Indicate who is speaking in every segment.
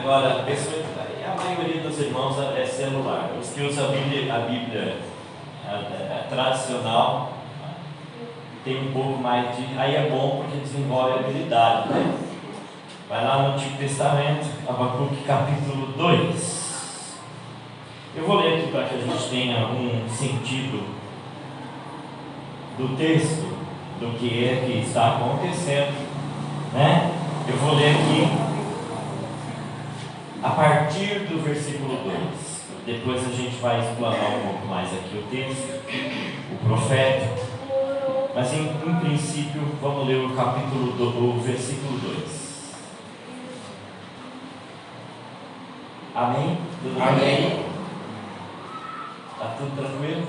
Speaker 1: Agora, a maioria dos irmãos é celular. Os que usam a Bíblia tradicional tem um pouco mais de... Aí é bom porque desenvolve habilidade, né? Vai lá no Antigo Testamento, Abacuque capítulo 2. Eu vou ler aqui para que a gente tenha um sentido do texto, do que é que está acontecendo, né? Eu vou ler aqui a partir do versículo 2. Depois a gente vai explanar um pouco mais aqui o texto, o profeta. Mas em princípio, vamos ler o capítulo do versículo 2. Amém? Tudo bem?
Speaker 2: Amém.
Speaker 1: Está tudo tranquilo?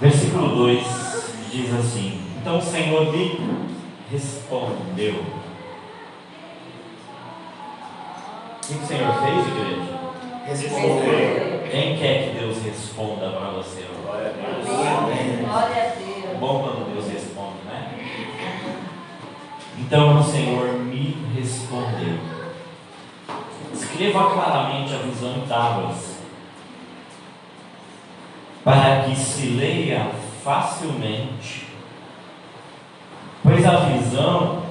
Speaker 1: Versículo 2 diz assim: Então o Senhor me respondeu. O que o Senhor fez, igreja?
Speaker 2: Respondeu.
Speaker 1: Quem quer que Deus responda para você?
Speaker 2: Glória a Deus.
Speaker 3: Glória a Deus.
Speaker 1: É bom quando Deus responde, né? Então o Senhor me respondeu. Escreva claramente a visão em tábuas, para que se leia facilmente, pois a visão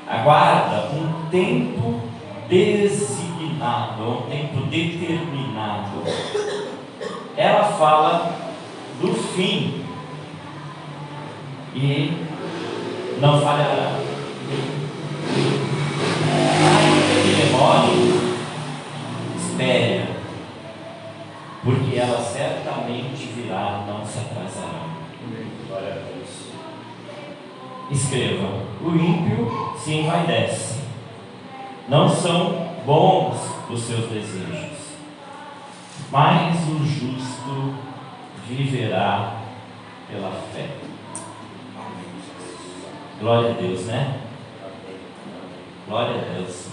Speaker 1: aguarda um tempo designado, um tempo determinado. Ela fala do fim e não falhará. Ainda que demore, espere, porque ela certamente virá, não se atrasará.
Speaker 2: Glória a Deus.
Speaker 1: Escreva: o ímpio se envaidece, não são bons os seus desejos, mas o justo viverá pela fé. Glória a Deus, né? Glória a Deus.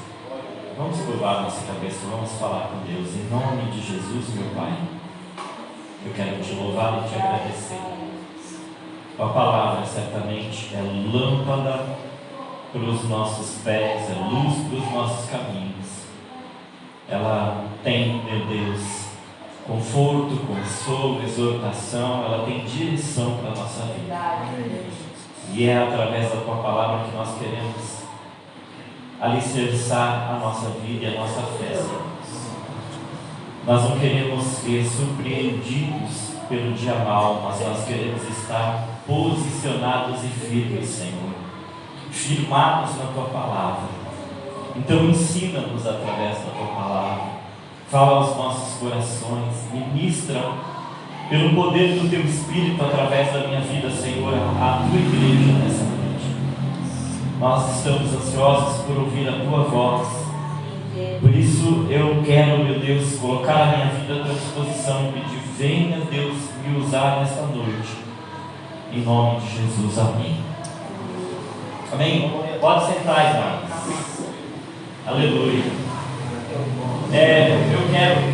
Speaker 1: Vamos curvar nossa cabeça, vamos falar com Deus. Em nome de Jesus, meu Pai, eu quero te louvar e te agradecer. A palavra certamente é lâmpada para os nossos pés, é luz para os nossos caminhos. Ela tem, meu Deus, conforto, consolo, exortação, ela tem direção para a nossa vida. E é através da tua palavra que nós queremos alicerçar a nossa vida e a nossa fé, Senhor. Nós não queremos ser surpreendidos pelo dia mal, mas nós queremos estar posicionados e firmes, Senhor, firmados na tua palavra. Então ensina-nos através da tua palavra, fala aos nossos corações, ministra pelo poder do teu Espírito através da minha vida, Senhor, a tua igreja nessa noite. Nós estamos ansiosos por ouvir a tua voz. Por isso eu quero, meu Deus, colocar a minha vida à tua disposição e pedir: venha, Deus, me usar nesta noite. Em nome de Jesus, amém. Amém? Pode sentar, irmãos. Aleluia.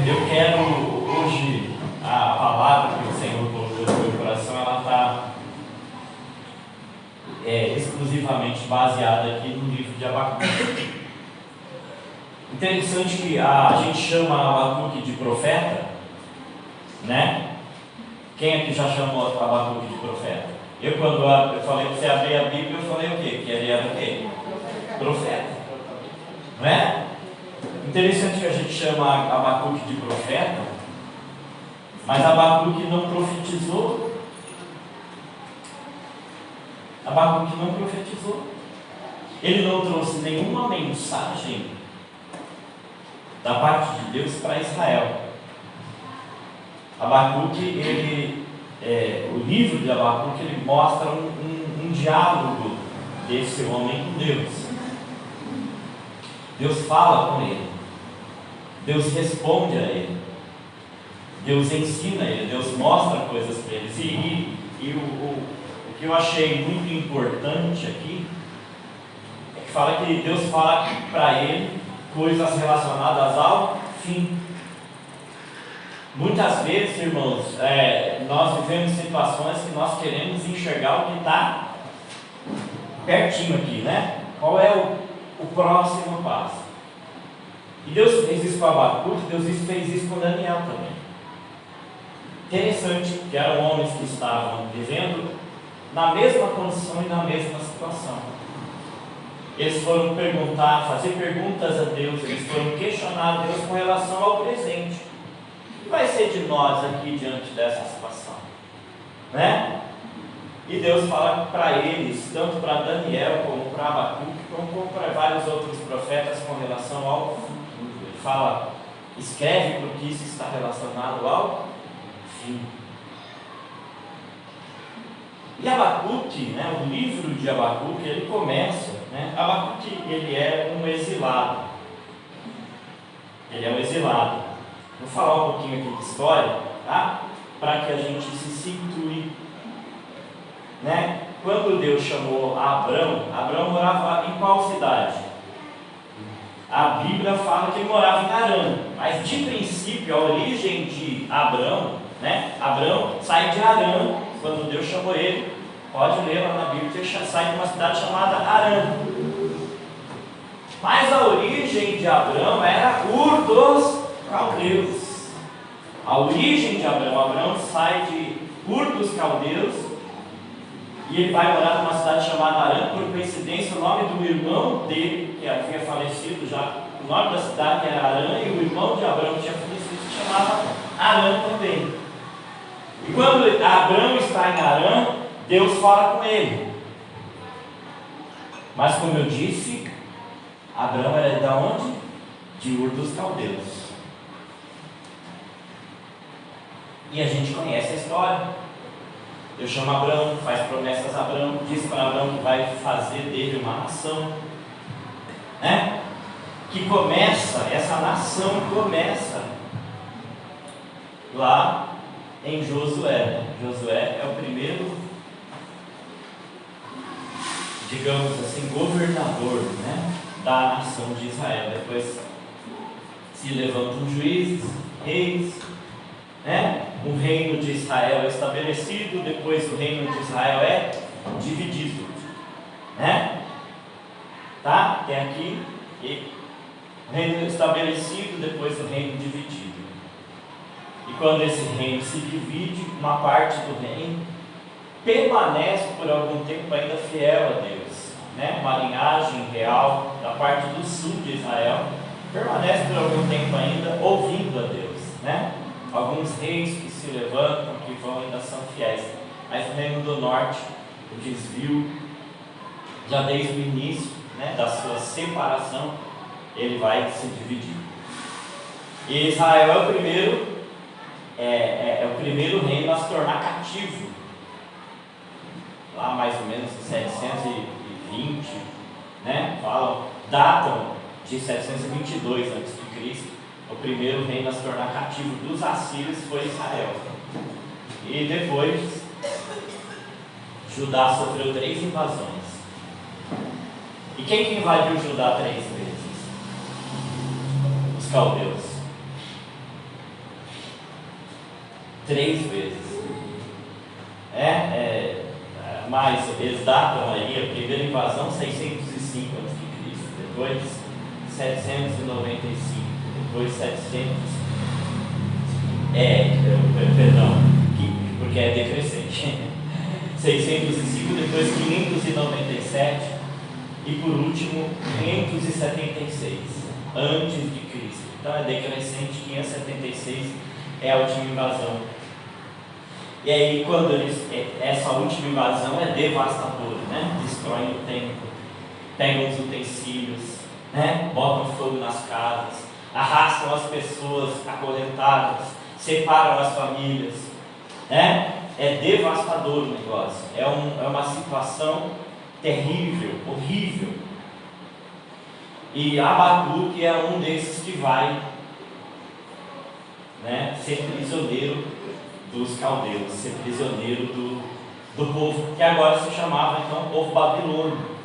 Speaker 1: Eu quero hoje, a palavra que o Senhor colocou no meu coração, ela está exclusivamente baseada aqui no livro de Abacuque. Interessante que a gente chama Abacuque de profeta, né? Quem aqui já chamou Abacuque de profeta? Quando eu falei para você abrir a Bíblia, eu falei o quê? Que ele era o quê? Profeta. Não é? Interessante que a gente chama Abacuque de profeta, mas Abacuque não profetizou. Abacuque não profetizou. Ele não trouxe nenhuma mensagem da parte de Deus para Israel. Abacuque, o livro de Abacuque, ele mostra um diálogo desse homem com Deus. Deus fala com ele, Deus responde a ele, Deus ensina ele, Deus mostra coisas para ele. O que eu achei muito importante aqui é que fala que Deus fala para ele coisas relacionadas ao fim. Muitas vezes, irmãos, nós vivemos situações que nós queremos enxergar o que está pertinho aqui, né? Qual é o próximo passo? E Deus fez isso com Abacuque, Deus fez isso com Daniel também. Interessante que eram homens que estavam vivendo na mesma condição e na mesma situação. Eles foram perguntar, fazer perguntas a Deus, eles foram questionar a Deus com relação ao presente. O que vai ser de nós aqui diante dessa situação? Né? E Deus fala para eles, tanto para Daniel como para Abacuque, como para vários outros profetas com relação ao futuro. Ele fala, escreve porque isso está relacionado ao fim. E Abacuque, né, o livro de Abacuque, ele começa, né, Abacuque, ele é um exilado. Ele é um exilado. Vou falar um pouquinho aqui de história, tá? Para que a gente se situe. Né? Quando Deus chamou Abrão, Abrão morava em qual cidade? A Bíblia fala que ele morava em Harã, mas de princípio a origem de Abrão, né? Abrão sai de Harã, quando Deus chamou ele, pode ler lá na Bíblia, ele sai de uma cidade chamada Harã. Mas a origem de Abrão era Ur dos Caldeus. A origem de Abrão sai de Ur dos Caldeus, e ele vai morar numa cidade chamada Harã. Por coincidência, o nome do irmão dele, que havia falecido já, o nome da cidade era Harã, e o irmão de Abrão que tinha falecido se chamava Harã também. E quando Abrão está em Harã, Deus fala com ele. Mas como eu disse, Abrão era de onde? De Ur dos Caldeus. E a gente conhece a história. Deus chama Abrão, faz promessas a Abrão, diz para Abrão que vai fazer dele uma nação, né? Que começa, essa nação começa lá em Josué. Josué é o primeiro, digamos assim, governador, né, da nação de Israel. Depois se levantam juízes, reis, né? O reino de Israel é estabelecido, depois o reino de Israel é dividido, né? Tá? Tem aqui o reino estabelecido, depois o reino dividido. E quando esse reino se divide, uma parte do reino permanece por algum tempo ainda fiel a Deus, né? Uma linhagem real da parte do sul de Israel permanece por algum tempo ainda ouvindo a Deus, né? Alguns reis que se levantam, que vão, ainda são fiéis. Mas o reino do norte, o desvio, já desde o início, né, da sua separação, ele vai se dividir. E Israel é o primeiro, o primeiro reino a se tornar cativo. Lá mais ou menos em 720, né, datam de 722 a.C. O primeiro reino a se tornar cativo dos assírios foi Israel. E depois, Judá sofreu 3 invasões. E quem que invadiu Judá 3 vezes? Os caldeus. 3 vezes. Mas eles datam aí a primeira invasão 605 a.C., depois 795. Depois 700, porque é decrescente, 605, depois 597 e por último 576 antes de Cristo. Então é decrescente, 576 é a última invasão. E aí quando essa última invasão é devastadora, né? Destroem o templo, pegam os utensílios, né? Botam fogo nas casas, arrastam as pessoas acorrentadas, separam as famílias, né? É devastador o negócio, é uma situação terrível, horrível. E Abacuque é um desses que vai, né, ser prisioneiro dos caldeus, ser prisioneiro do povo, que agora se chamava então povo babilônico,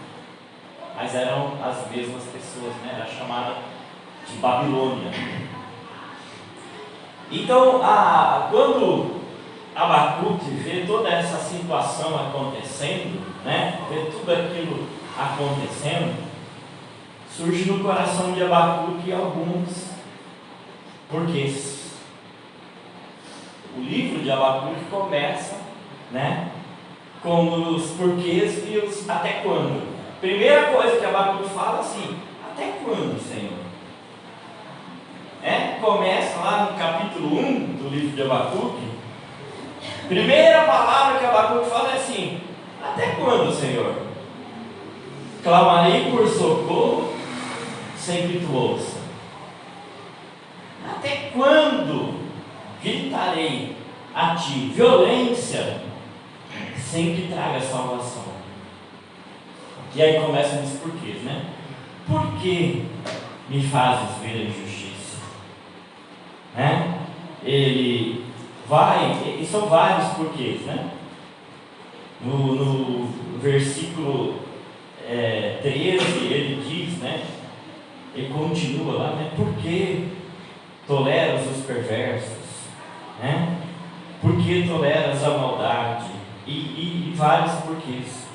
Speaker 1: mas eram as mesmas pessoas, né? Era chamada de Babilônia. Então, quando Abacuque vê toda essa situação acontecendo, né, vê tudo aquilo acontecendo, surge no coração de Abacuque alguns porquês. O livro de Abacuque começa, né, com os porquês e os até quando. Primeira coisa que Abacuque fala assim: até quando, Senhor? Começa lá no capítulo 1 do livro de Abacuque. Primeira palavra que Abacuque fala é assim: até quando, Senhor? Clamarei por socorro sem que tu ouça. Até quando gritarei a ti violência sem que traga salvação? E aí começam os porquês, né? Por que me fazes ver a injustiça? Ele vai, e são vários porquês, né? No versículo 13 ele diz, né? Ele continua lá, né? Por que toleras os perversos? Né? Por que toleras a maldade? E vários porquês.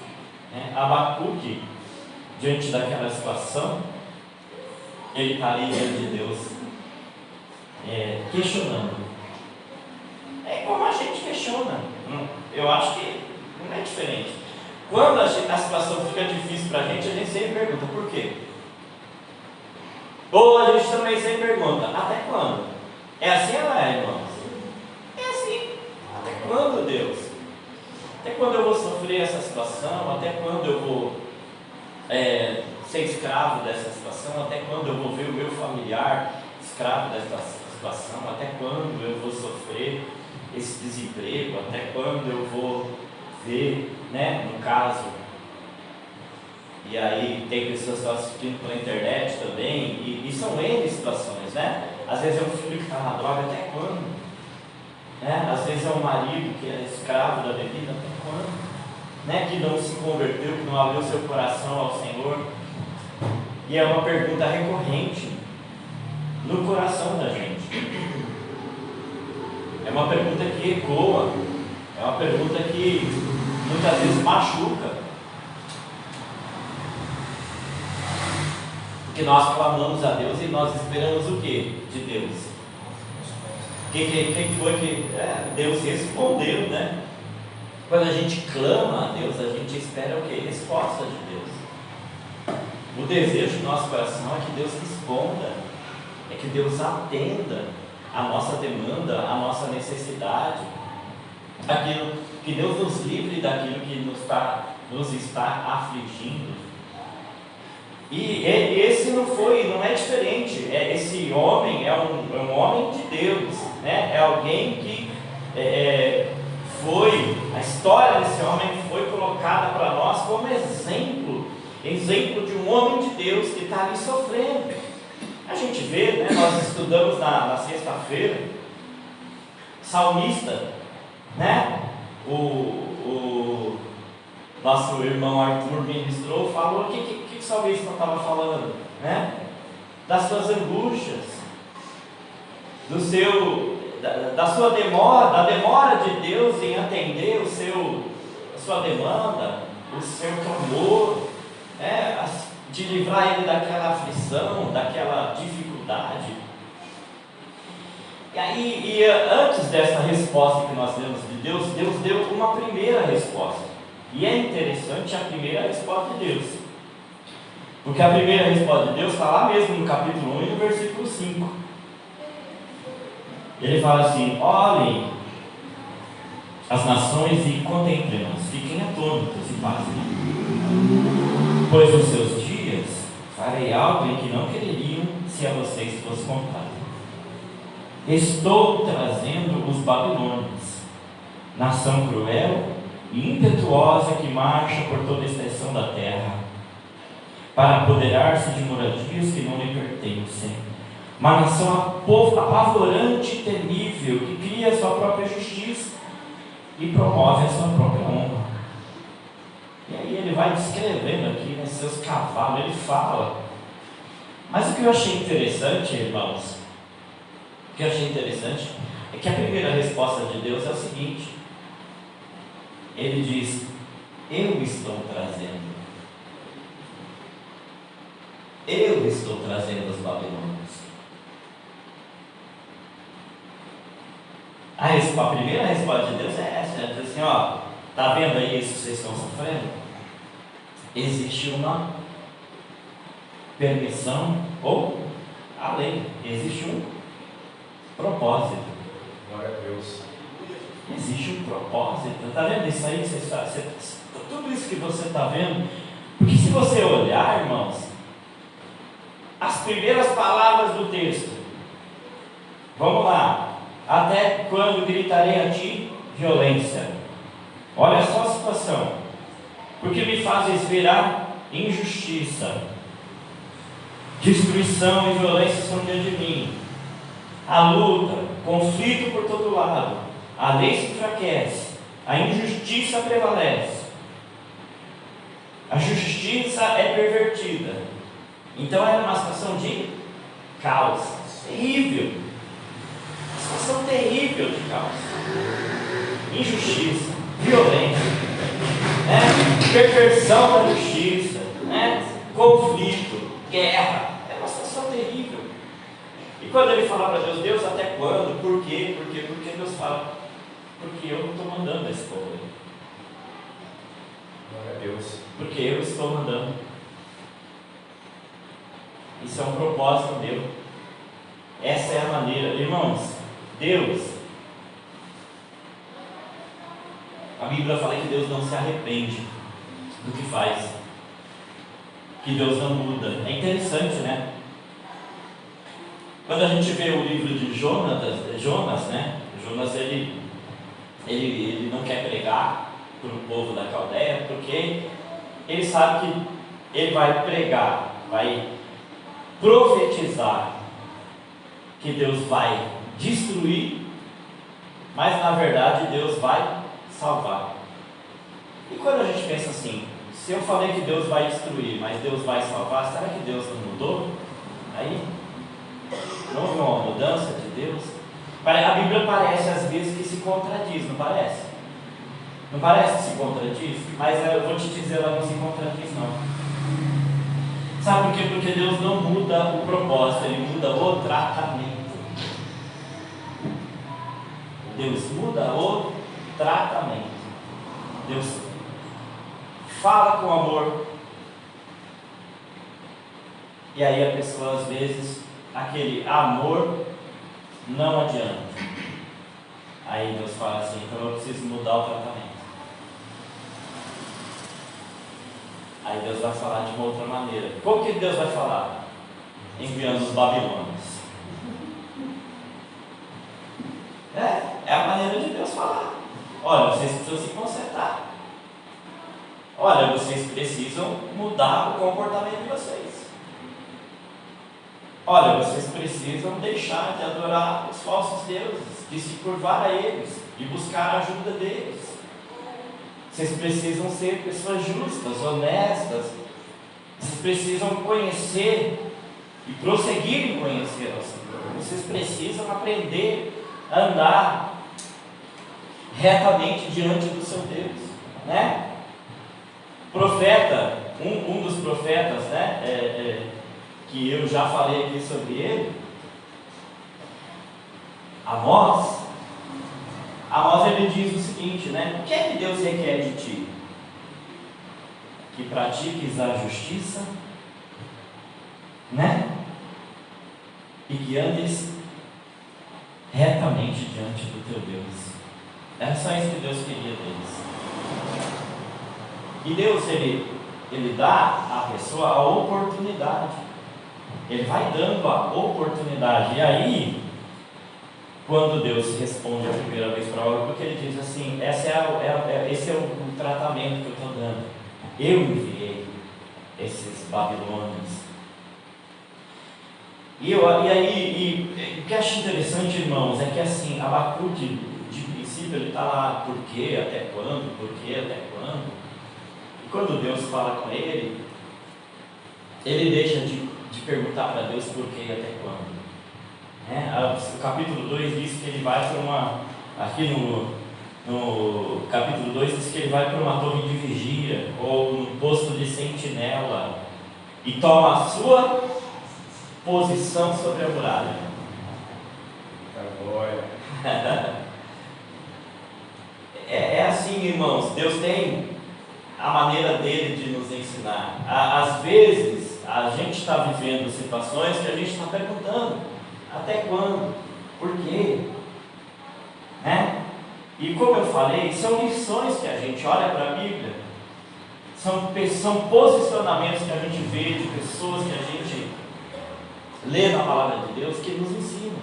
Speaker 1: Abacuque, diante daquela situação, ele está ali diante de Deus, questionando. É como a gente questiona. Eu acho que não é diferente. Quando a situação fica difícil para a gente sempre pergunta por quê? Ou a gente também sempre pergunta, até quando? É assim ou não é, irmãos? É assim. Até quando, Deus? Até quando eu vou sofrer essa situação? Até quando eu vou ser escravo dessa situação? Até quando eu vou ver o meu familiar escravo dessa situação? Até quando eu vou sofrer esse desemprego? Até quando eu vou ver, né, no caso? E aí tem pessoas que estão assistindo pela internet também, e são N situações, né? Às vezes é um filho que está na droga, até quando? Às vezes é um marido que é escravo da bebida, até quando? Que não se converteu, que não abriu seu coração ao Senhor. E é uma pergunta recorrente no coração da gente. É uma pergunta que ecoa, é uma pergunta que muitas vezes machuca. Porque nós clamamos a Deus e nós esperamos o que de Deus? O que foi que Deus respondeu, né? Quando a gente clama a Deus, a gente espera o que? Resposta de Deus. O desejo do nosso coração é que Deus responda, é que Deus atenda a nossa demanda, a nossa necessidade, aquilo que Deus nos livre daquilo que nos está afligindo. E esse não é diferente. Esse homem é um homem de Deus, né? É alguém que a história desse homem foi colocada para nós como exemplo de um homem de Deus que está ali sofrendo. A gente vê, né? Nós estudamos na sexta-feira, salmista, né? O nosso irmão Arthur ministrou, falou o que o salmista estava falando, né? Das suas angústias, da sua demora, da demora de Deus em atender a sua demanda, o seu clamor, de livrar ele daquela aflição, daquela dificuldade. E aí, antes dessa resposta que nós temos de Deus, Deus deu uma primeira resposta. E é interessante a primeira resposta de Deus, porque a primeira resposta de Deus está lá mesmo no capítulo 1 e no versículo 5. Ele fala assim: olhem as nações e contemplem-nas, fiquem atônitos e pasmem, pois nos seus dias farei algo em que não quereriam se a vocês fosse contado. Estou trazendo os babilônios, nação cruel e impetuosa que marcha por toda a extensão da terra, para apoderar-se de moradias que não lhe pertencem. Uma nação apavorante e temível, que cria a sua própria justiça e promove a sua própria honra. E aí ele vai descrevendo aqui, né, seus cavalos, ele fala. Mas o que eu achei interessante, irmãos, é que a primeira resposta de Deus é o seguinte: ele diz: eu estou trazendo. Eu estou trazendo os babilônios. A primeira resposta de Deus é essa, diz assim, ó, tá vendo aí isso que vocês estão sofrendo? Existe uma permissão ou a lei, existe um propósito.
Speaker 2: Glória a Deus.
Speaker 1: Existe um propósito. Está vendo isso aí? Tudo isso que você está vendo, porque se você olhar, irmãos, as primeiras palavras do texto, vamos lá, até quando gritarei a ti violência. Olha só a situação. Porque me fazes virar injustiça, destruição e violência são diante de mim. A luta, conflito por todo lado, a lei se enfraquece, a injustiça prevalece, a justiça é pervertida. Então era uma situação de caos terrível, uma situação terrível de caos, injustiça, violência, perversão da justiça, conflito, guerra. É uma situação terrível. E quando ele fala para Deus, Deus, até quando? Por quê? Porque Deus fala, porque eu não estou mandando esse povo aí.
Speaker 2: Glória a Deus.
Speaker 1: Porque eu estou mandando. Isso é um propósito meu. Essa é a maneira. Irmãos, Deus, a Bíblia fala que Deus não se arrepende do que faz, que Deus não muda. É interessante, né? Quando a gente vê o livro de Jonas, né? Jonas ele não quer pregar para o povo da Caldeia, porque ele sabe que ele vai pregar, vai profetizar que Deus vai destruir, mas na verdade Deus vai salvar. E quando a gente pensa assim, se eu falei que Deus vai destruir, mas Deus vai salvar, será que Deus não mudou? Aí não houve uma mudança de Deus? A Bíblia parece às vezes que se contradiz, não parece? Não parece que se contradiz? Mas eu vou te dizer, ela não se contradiz não. Sabe por quê? Porque Deus não muda o propósito, Ele muda o tratamento. Deus muda o tratamento. Deus fala com amor. E aí a pessoa às vezes, aquele amor não adianta. Aí Deus fala assim, então eu preciso mudar o tratamento. Aí Deus vai falar de uma outra maneira. Como que Deus vai falar? Enviando os babilônios. É a maneira de Deus falar. Olha, vocês precisam se consertar. Olha, vocês precisam mudar o comportamento de vocês. Olha, vocês precisam deixar de adorar os falsos deuses, de se curvar a eles, de buscar a ajuda deles. Vocês precisam ser pessoas justas, honestas. Vocês precisam conhecer e prosseguir em conhecer ao Senhor. Vocês precisam aprender a andar retamente diante do seu Deus, né? Profeta, um dos profetas, né? Que eu já falei aqui sobre ele, Amós, ele diz o seguinte, né? O que é que Deus requer de ti? Que pratiques a justiça, né? E que andes retamente diante do teu Deus. Era só isso que Deus queria deles. E Deus, ele dá à pessoa a oportunidade. Ele vai dando a oportunidade. E aí, quando Deus responde a primeira vez para a obra, porque Ele diz assim, esse é o tratamento que eu estou dando. Eu enviei esses babilônios. E o que eu acho interessante, irmãos, é que assim, Abacuque, de princípio, ele está lá, por quê, até quando, por quê, até quando? E quando Deus fala com ele deixa de perguntar para Deus por quê e até quando. O capítulo 2 diz que ele vai para uma, aqui no capítulo 2 diz que ele vai para uma torre de vigia, ou um posto de sentinela, e toma a sua posição sobre a muralha.
Speaker 2: Glória.
Speaker 1: É assim, irmãos, Deus tem a maneira dele de nos ensinar. Às vezes, a gente está vivendo situações que a gente está perguntando: até quando? Por quê? Né? E como eu falei, são lições que a gente olha para a Bíblia, são posicionamentos que a gente vê de pessoas que a gente lê na palavra de Deus que nos ensinam.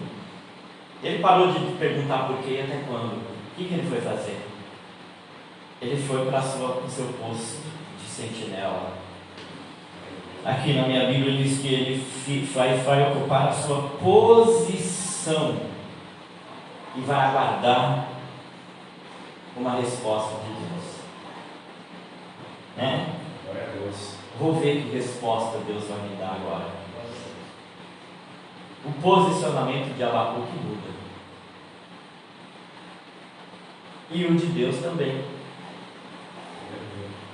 Speaker 1: Ele parou de perguntar por quê e até quando. O que ele foi fazer? Ele foi para o seu posto de sentinela. Aqui na minha Bíblia diz que ele vai ocupar a sua posição e vai aguardar uma resposta de Deus. Né?
Speaker 2: Glória a Deus.
Speaker 1: Vou ver que resposta Deus vai me dar agora. O posicionamento de Abacuque muda. E o de Deus também.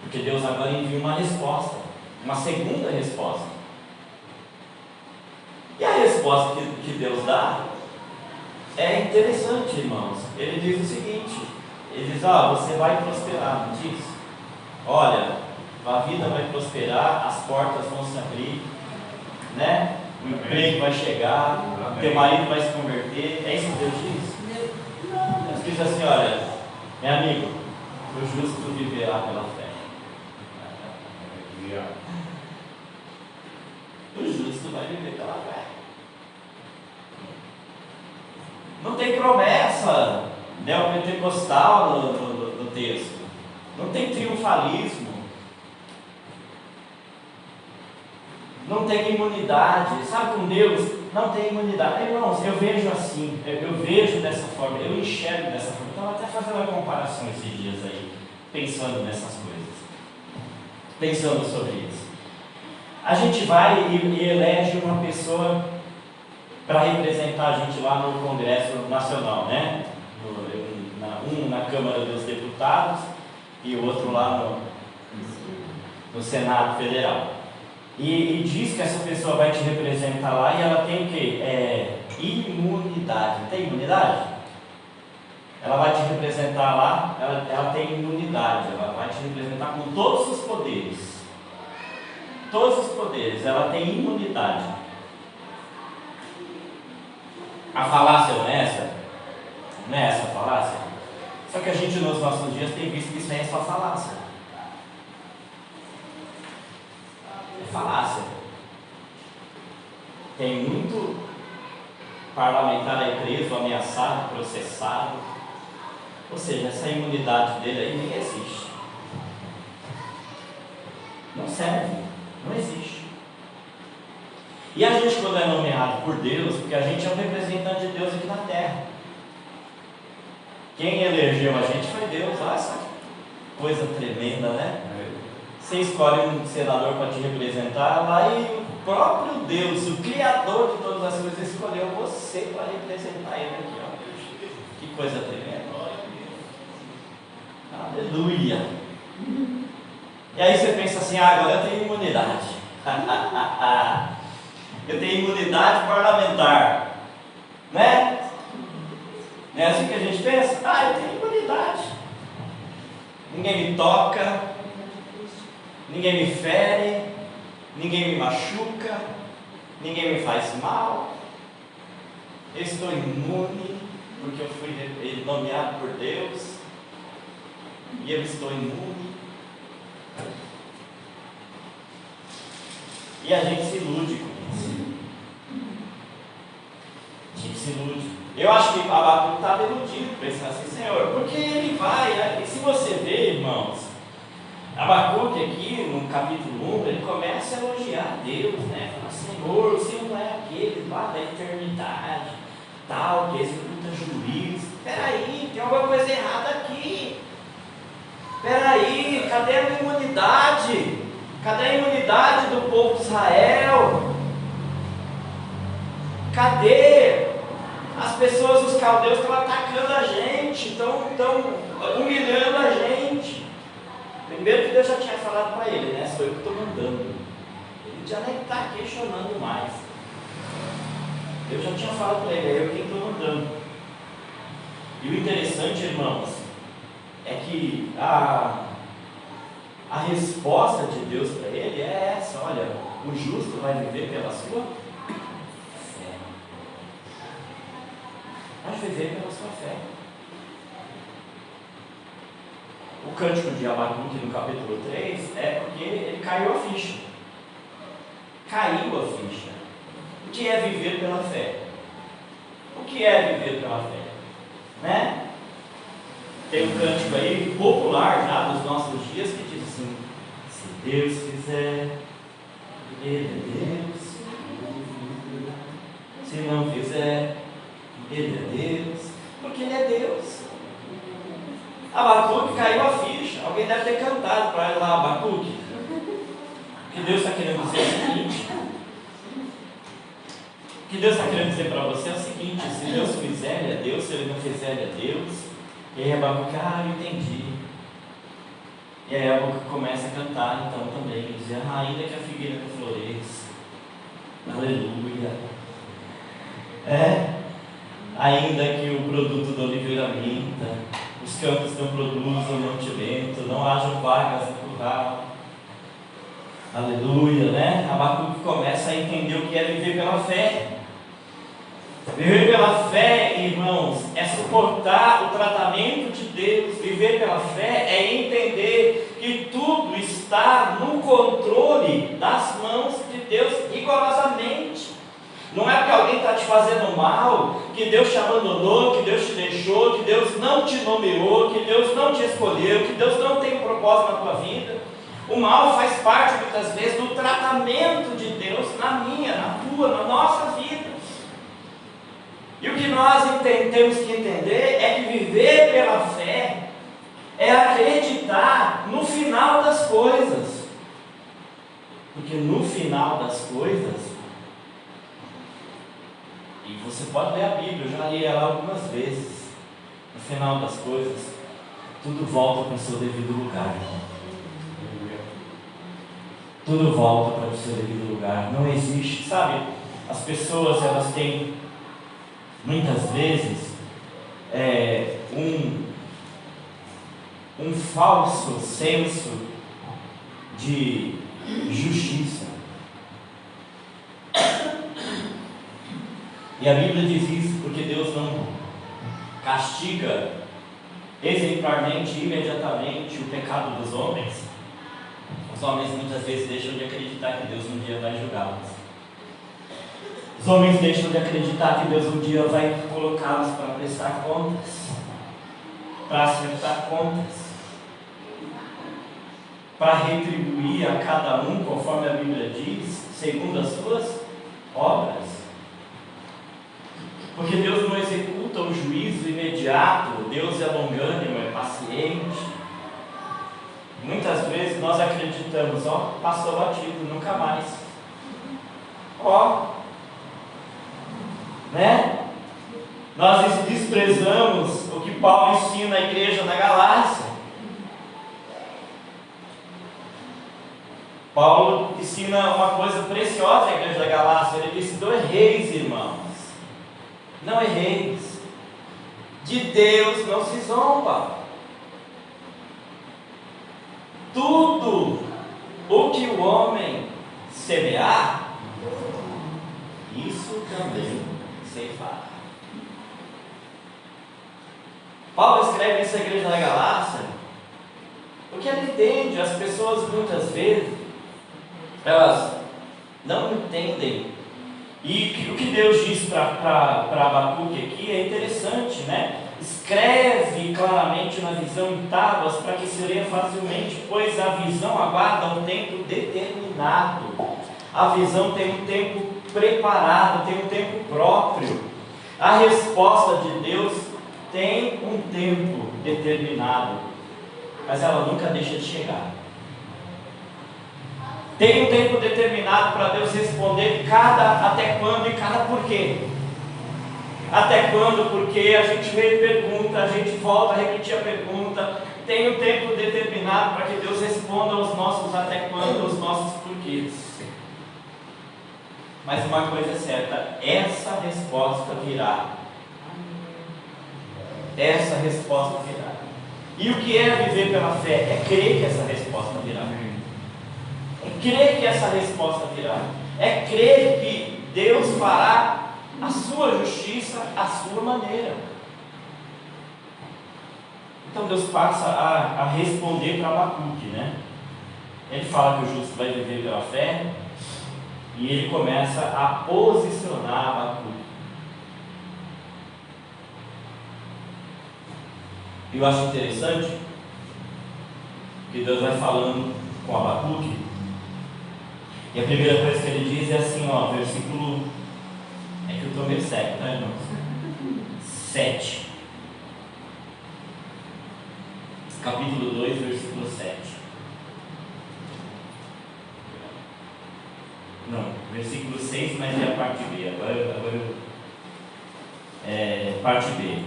Speaker 1: Porque Deus agora envia uma resposta, uma segunda resposta. E a resposta que Deus dá é interessante, irmãos. Ele diz o seguinte: ele diz, você vai prosperar, não diz? Olha, a vida vai prosperar, as portas vão se abrir, né? O emprego vai chegar, o teu marido vai se converter. É isso que Deus diz? Não, Deus diz assim: olha, meu amigo, o justo viverá pela fé. O justo vai viver pela fé. Não tem promessa neopentecostal no texto. Não tem triunfalismo. Não tem imunidade. Sabe, com Deus não tem imunidade. Irmãos, eu vejo assim, eu vejo dessa forma, eu enxergo dessa forma. Estava até fazendo uma comparação esses dias aí, pensando nessas coisas, pensando sobre isso. A gente vai e elege uma pessoa para representar a gente lá no Congresso Nacional, né? Um na Câmara dos Deputados e o outro lá no Senado Federal. E diz que essa pessoa vai te representar lá e ela tem o quê? Imunidade. Tem imunidade? Ela vai te representar lá, ela tem imunidade, ela vai te representar com todos os poderes. Todos os poderes, ela tem imunidade. A falácia não é essa? Não é essa a falácia? Só que a gente nos nossos dias tem visto que isso é só falácia. É falácia. Tem muito parlamentar aí preso, ameaçado, processado. Ou seja, essa imunidade dele aí nem existe. Não serve. Não existe. E a gente, quando é nomeado por Deus, porque a gente é um representante de Deus aqui na terra. Quem elegeu a gente foi Deus. Olha essa coisa tremenda, né? Você escolhe um senador para te representar lá e o próprio Deus, o Criador de todas as coisas, escolheu você para representar Ele aqui. Ó. Que coisa tremenda. Aleluia. E aí você pensa assim: agora eu tenho imunidade. Eu tenho imunidade parlamentar. Né? Não é assim que a gente pensa? Eu tenho imunidade. Ninguém me toca, ninguém me fere, ninguém me machuca, ninguém me faz mal. Eu estou imune, porque eu fui nomeado por Deus. E eu estou imune. E a gente se ilude com isso. A gente se ilude. Eu acho que Abacuque estava iludido, pensando assim: Senhor, porque ele vai? E se você vê, irmãos, Abacuque aqui no capítulo 1, ele começa a elogiar Deus, né? Fala: Senhor, o Senhor não é aquele lá da eternidade, tal, que executa juízo. Peraí, tem alguma coisa errada aqui. Peraí, cadê a minha imunidade? Cadê a imunidade do povo de Israel? Cadê? As pessoas, os caldeus estão atacando a gente, estão humilhando a gente. Primeiro que Deus já tinha falado para ele, né? Sou eu que estou mandando. Ele já nem está questionando mais. Eu já tinha falado para ele, é eu quem estou mandando. E o interessante, irmãos, é que a resposta de Deus para ele é essa: olha, o justo vai viver pela sua fé. Vai viver pela sua fé. O cântico de Abacuque no capítulo 3 é porque ele caiu a ficha. Caiu a ficha. O que é viver pela fé? O que é viver pela fé? Né? Tem um cântico aí popular já dos nossos dias que diz assim: se Deus quiser, Ele é Deus. Se não fizer, Ele é Deus. Porque Ele é Deus. Abacuque caiu a ficha. Alguém deve ter cantado para ele lá, Abacuque. O que Deus está querendo dizer é o seguinte: o que Deus está querendo dizer para você é o seguinte: se Deus fizer, Ele é Deus. Se Ele não fizer, Ele é Deus. E aí Abacuque, eu entendi. E aí Abacuque começa a cantar então também, dizer: ainda que a figueira não floresça, aleluia. Ainda que o produto da oliveira minta, os campos não produzam mantimento, não hajam vagas no curral, aleluia, né? Abacuque começa a entender o que é viver pela fé. Viver pela fé, irmãos, é suportar o tratamento de Deus. Viver pela fé é entender que tudo está no controle das mãos de Deus rigorosamente. Não é porque alguém está te fazendo mal, que Deus te abandonou, que Deus te deixou, que Deus não te nomeou, que Deus não te escolheu, que Deus não tem um propósito na tua vida. O mal faz parte, muitas vezes, do tratamento de Deus na minha, na tua, na nossa vida. E o que nós temos que entender é que viver pela fé é acreditar no final das coisas. Porque no final das coisas, e você pode ler a Bíblia, eu já li ela algumas vezes, no final das coisas, tudo volta para o seu devido lugar. Tudo volta para o seu devido lugar. Não existe, sabe, as pessoas, elas têm muitas vezes um falso senso de justiça. E a Bíblia diz isso porque Deus não castiga exemplarmente, imediatamente o pecado dos homens. Os homens muitas vezes deixam de acreditar que Deus um dia vai julgá-los. Os homens deixam de acreditar que Deus um dia vai colocá-los para prestar contas, para acertar contas, para retribuir a cada um, conforme a Bíblia diz, segundo as suas obras. Porque Deus não executa o juízo imediato, Deus é longânimo, é paciente. Muitas vezes nós acreditamos, passou batido, nunca mais. Né? Nós desprezamos o que Paulo ensina à igreja na Galácia. Paulo ensina uma coisa preciosa à igreja da Galácia. Ele disse: não erreis, irmãos, não erreis, de Deus não se zomba. Tudo o que o homem semear, isso também ceifar. Paulo escreve isso à igreja da Galácia, porque ele entende, as pessoas muitas vezes, elas não entendem. E o que Deus diz para Abacuque aqui é interessante, né? Escreve claramente na visão em tábuas para que se leia facilmente, pois a visão aguarda um tempo determinado. A visão tem um tempo preparado, tem um tempo próprio. A resposta de Deus tem um tempo determinado, mas ela nunca deixa de chegar. Tem um tempo determinado para Deus responder até quando e cada porquê. Até quando? Porque a gente pergunta, a gente volta a repetir a pergunta. Tem um tempo determinado para que Deus responda aos nossos até quando, aos nossos porquês. Mas uma coisa é certa, essa resposta virá. Essa resposta virá. E o que é viver pela fé? É crer que essa resposta virá. É crer que essa resposta virá. É crer que Deus fará a sua justiça à sua maneira. Então Deus passa a responder para Abacuque, né? Ele fala que o justo vai viver pela fé e ele começa a posicionar Abacuque. Eu acho interessante que Deus vai falando com Abacuque, e a primeira coisa que ele diz é assim, ó, versículo, é que eu estou meio cego, tá, irmãos? 7, capítulo 2, versículo 7. Não, versículo 6, mas é a parte B. Parte B.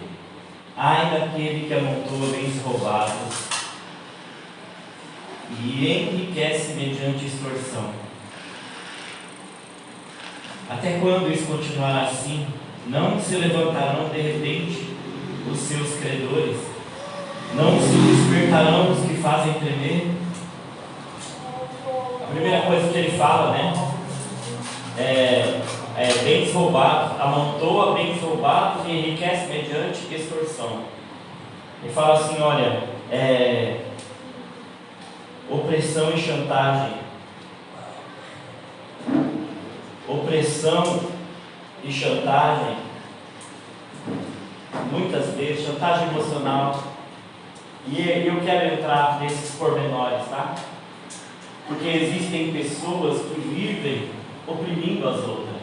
Speaker 1: Ai daquele que amontoa bens roubados e enriquece mediante extorsão. Até quando isso continuará assim? Não se levantarão de repente os seus credores? Não se despertarão os que fazem tremer? A primeira coisa que ele fala, né? Bens roubados, amontoa bens roubados e enriquece mediante extorsão. Ele fala assim, olha, opressão e chantagem. Opressão e chantagem, muitas vezes, chantagem emocional, e eu quero entrar nesses pormenores, tá? Porque existem pessoas que vivem oprimindo as outras,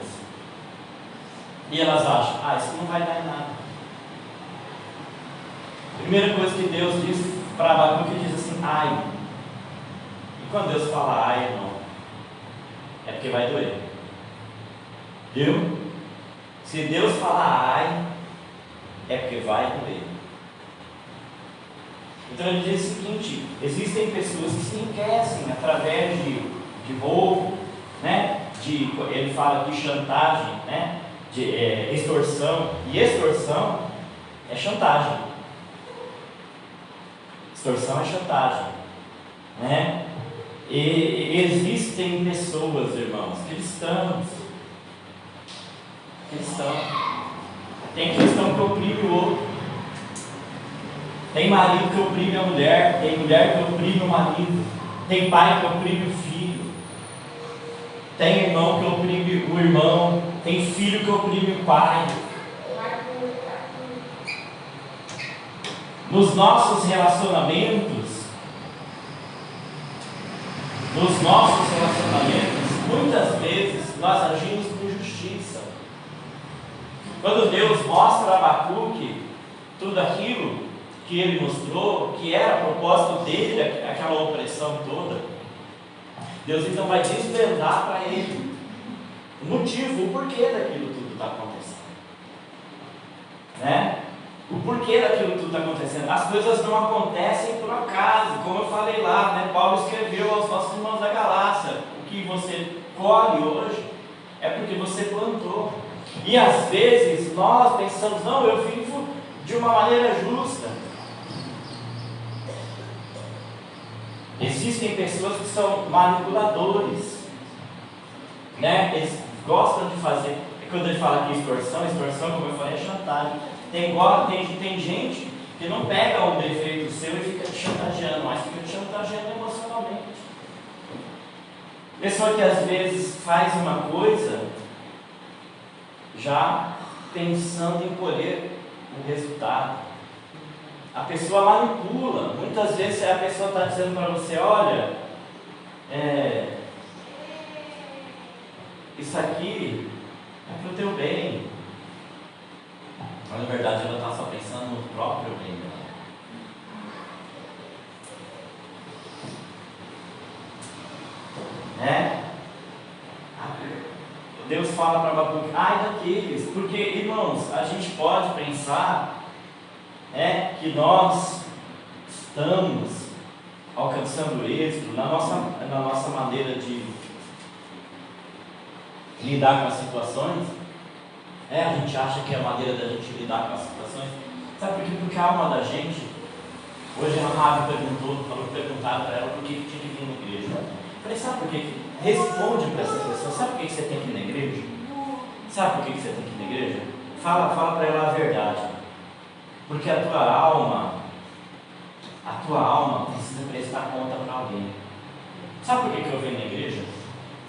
Speaker 1: e elas acham, isso não vai dar em nada. Primeira coisa que Deus diz para Abacuque, diz assim, ai. E quando Deus fala ai, irmão, é porque vai doer. Viu? Se Deus falar ai, é porque vai doer. Então ele diz o seguinte, existem pessoas que se enriquecem através de roubo, né? Ele fala de chantagem, né? De extorsão, e extorsão é chantagem. Extorsão é chantagem, né? E existem pessoas, irmãos, cristãos. Tem cristão que oprime o outro. Tem marido que oprime a mulher. Tem mulher que oprime o marido. Tem pai que oprime o filho. Tem irmão que oprime o irmão. Tem filho que oprime o pai. Nos nossos relacionamentos, muitas vezes nós agimos com justiça. Quando Deus mostra a Abacuque tudo aquilo que ele mostrou, que era a propósito dele, aquela opressão toda, Deus então vai desvendar para ele o motivo, o porquê daquilo tudo está acontecendo, né? O porquê daquilo tudo está acontecendo. As coisas não acontecem por acaso, como eu falei lá, né? Paulo escreveu aos nossos irmãos da Galácia: o que você colhe hoje é porque você plantou. E às vezes nós pensamos, não, eu vivo de uma maneira justa. Existem pessoas que são manipuladores, né? Eles gostam de fazer, quando ele fala aqui extorsão, como eu falei, é chantagem. Tem gente que não pega um defeito seu e fica te chantageando, mas fica te chantageando emocionalmente. Pessoa que às vezes faz uma coisa já pensando em colher o resultado. A pessoa manipula. Muitas vezes a pessoa está dizendo para você, olha, isso aqui é para o teu bem. Mas na verdade ela está só pensando no próprio bem dela. Né? Deus fala para Abacuque, ai daqueles, porque irmãos, a gente pode pensar que nós estamos alcançando êxito na nossa maneira de lidar com as situações, a gente acha que é a maneira da gente lidar com as situações. Sabe por quê? Porque a alma da gente, hoje a Ravi perguntaram para ela por que tinha que vir na igreja. Eu falei, sabe por quê? Responde para essa pessoa, sabe por que você tem que ir na igreja? Sabe por que você tem que ir na igreja? Fala para ela a verdade. Porque a tua alma precisa prestar conta para alguém. Sabe por que eu venho na igreja?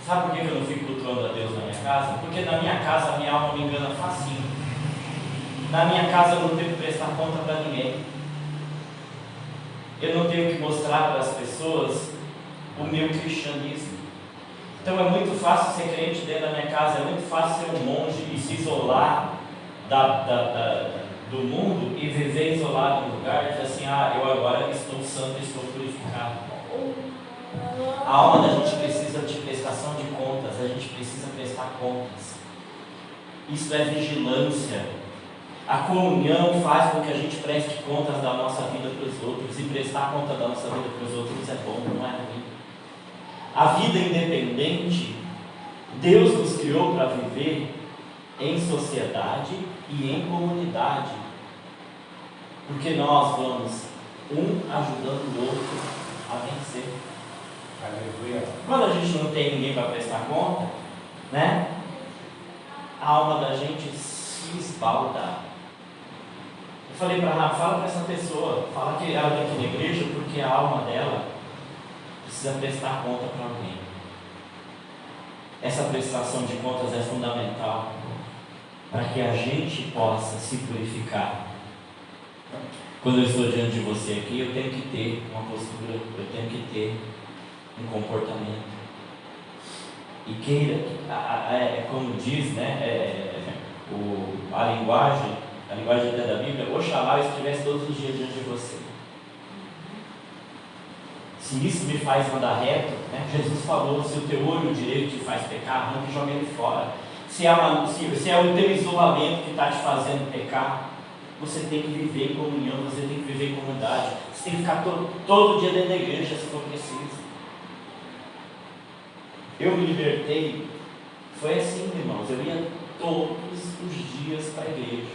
Speaker 1: Sabe por que eu não fico cultuando a Deus na minha casa? Porque na minha casa a minha alma me engana facinho. Na minha casa eu não tenho que prestar conta para ninguém. Eu não tenho que mostrar para as pessoas o meu cristianismo. Então é muito fácil ser crente dentro da minha casa, é muito fácil ser um monge e se isolar do mundo e viver isolado no lugar e dizer assim, eu agora estou santo, estou purificado. A alma da gente precisa de prestação de contas, a gente precisa prestar contas. Isso é vigilância. A comunhão faz com que a gente preste contas da nossa vida para os outros, e prestar conta da nossa vida para os outros é bom, não é ruim. A vida independente, Deus nos criou para viver em sociedade e em comunidade, porque nós vamos um ajudando o outro a vencer.
Speaker 2: Aleluia.
Speaker 1: Quando a gente não tem ninguém para prestar conta, né? A alma da gente se esbalda. Eu falei para ela, fala para essa pessoa, fala que ela vem aqui na igreja porque a alma dela precisa prestar conta para alguém. Essa prestação de contas é fundamental para que a gente possa se purificar. Quando eu estou diante de você aqui, eu tenho que ter uma postura, eu tenho que ter um comportamento. E queira, como diz, né, a linguagem até da Bíblia, oxalá eu estivesse todos os dias diante de você. Se isso me faz andar reto, né, Jesus falou, se o teu olho direito te faz pecar, arranca e joga ele fora. Se é o teu isolamento que está te fazendo pecar, você tem que viver em comunhão, você tem que viver em comunidade, você tem que ficar todo dia dentro da igreja, se for preciso. Eu me libertei, foi assim, irmãos, eu ia todos os dias para a igreja.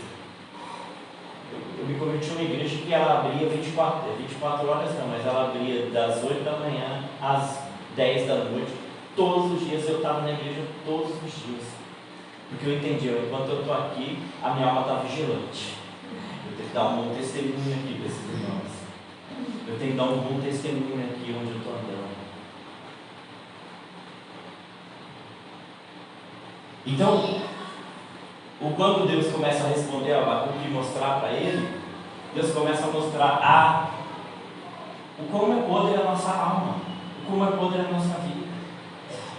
Speaker 1: Eu me converti em uma igreja que ela abria 24 horas não, mas ela abria das 8 da manhã às 10 da noite. Todos os dias eu estava na igreja, todos os dias. Porque eu entendi, enquanto eu estou aqui, a minha alma está vigilante. Eu tenho que dar um bom testemunho aqui para esses irmãos. Eu tenho que dar um bom testemunho aqui onde eu estou andando. Então, quando Deus começa a responder a Abacuque e mostrar para ele, Deus começa a mostrar o como é podre a nossa alma, o como é podre a nossa vida.